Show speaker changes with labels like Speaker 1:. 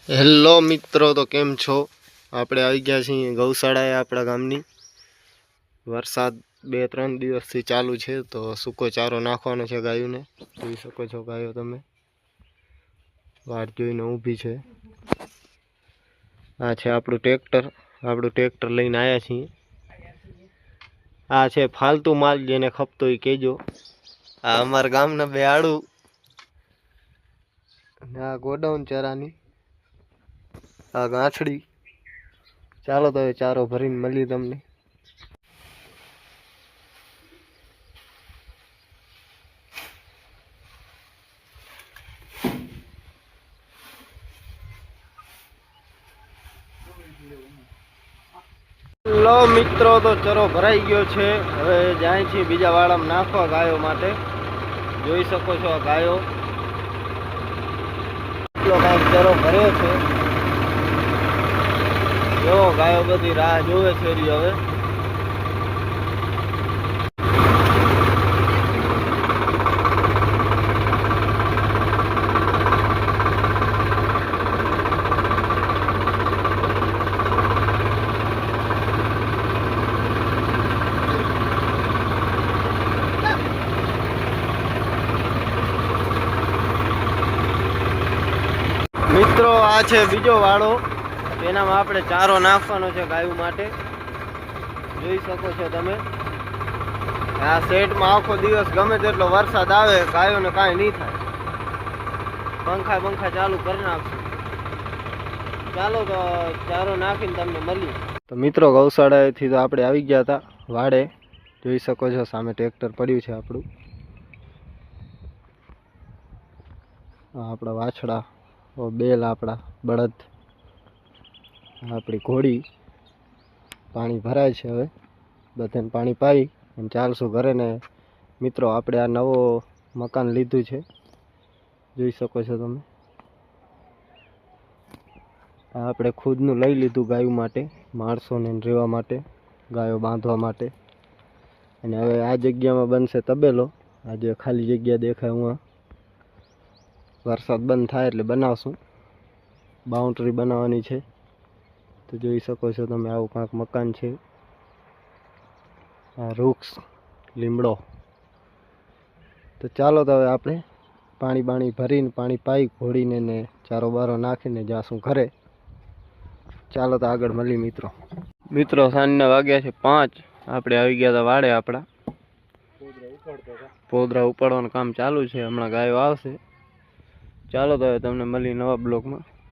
Speaker 1: Hello મિત્રો, તો કેમ છો? આપણે આવી ગયા છીએ ગૌશાળાએ આપણા ગામની. વરસાદ 2-3 દિવસથી ચાલુ છે, તો સૂકો ચારો નાખવાનો છે ગાયોને. જોઈ શકો છો, ગાયો તમે વાટ જોઈને ઊભી છે. આ છે આપણું ટ્રેક્ટર લઈને આવ્યા છીએ. આ છે ફાલતુ માલ, જેને ખપતો એ કહેજો. આ અમારા ગામના બે આડું, આ ગોડાઉન ચારાની, આ ગાંઠડી. ચાલો તો હવે ચારો ભરીને મળીએ તમને. લો મિત્રો, તો ચરો ભરાઈ ગયો છે. હવે જાય છે બીજા વાડામાં નાખવા ગાયો માટે. જોઈ શકો છો આ ગાયો એટલો કાંઈક ચરો ભર્યો છે. જો ગાયો બધી રાહ જોવે છે હવે. મિત્રો, આ છે બીજો વાડો, એનામાં આપણે ચારો નાખવાનો છે ગાયો માટે. જોઈ શકો છો તમે. આ સેટમાં આખો દિવસ ગમે તેટલો વરસાદ આવે, ગાયોને કાંઈ નહીં થાય. પંખા ચાલુ કરી નાખશું. ચાલો તો ચારો નાખીને તમને મળીએ. તો મિત્રો, ગૌશાળાએથી તો આપણે આવી ગયા હતા વાડે. જોઈ શકો છો સામે ટ્રેક્ટર પડ્યું છે આપણું. આપણા વાછડા, બેલ, આપણા બળદ, આપણી ઘોડી. પાણી ભરાય છે. હવે બધાને પાણી પાઈ અને ચાલશું ઘરે. ને મિત્રો, આપણે આ નવો મકાન લીધું છે, જોઈ શકો છો તમે. આ આપણે ખુદનું લઈ લીધું ગાયો માટે, માણસોને રહેવા માટે, ગાયો બાંધવા માટે. અને હવે આ જગ્યામાં બનશે તબેલો. આ જે ખાલી જગ્યા દેખાય હું, વરસાદ બંધ થાય એટલે બનાવશું. બાઉન્ડ્રી બનાવવાની છે. તો જોઈ શકો છો તમે, આવું કાંઈક મકાન છે. આ વૃક્ષ લીમડો. તો ચાલો તો હવે આપણે પાણી ભરીને, પાણી પાઈ ઘોડીને ને ચારો બારો નાખીને જાશું ઘરે. ચાલો તો આગળ મળી મિત્રો. સાંજના વાગ્યા છે 5. આપણે આવી ગયા હતા વાડે. આપણા પોદરા ઉપાડવાનું કામ ચાલુ છે. હમણાં ગાયો આવશે. ચાલો તો હવે તમને મળી નવા બ્લોગમાં.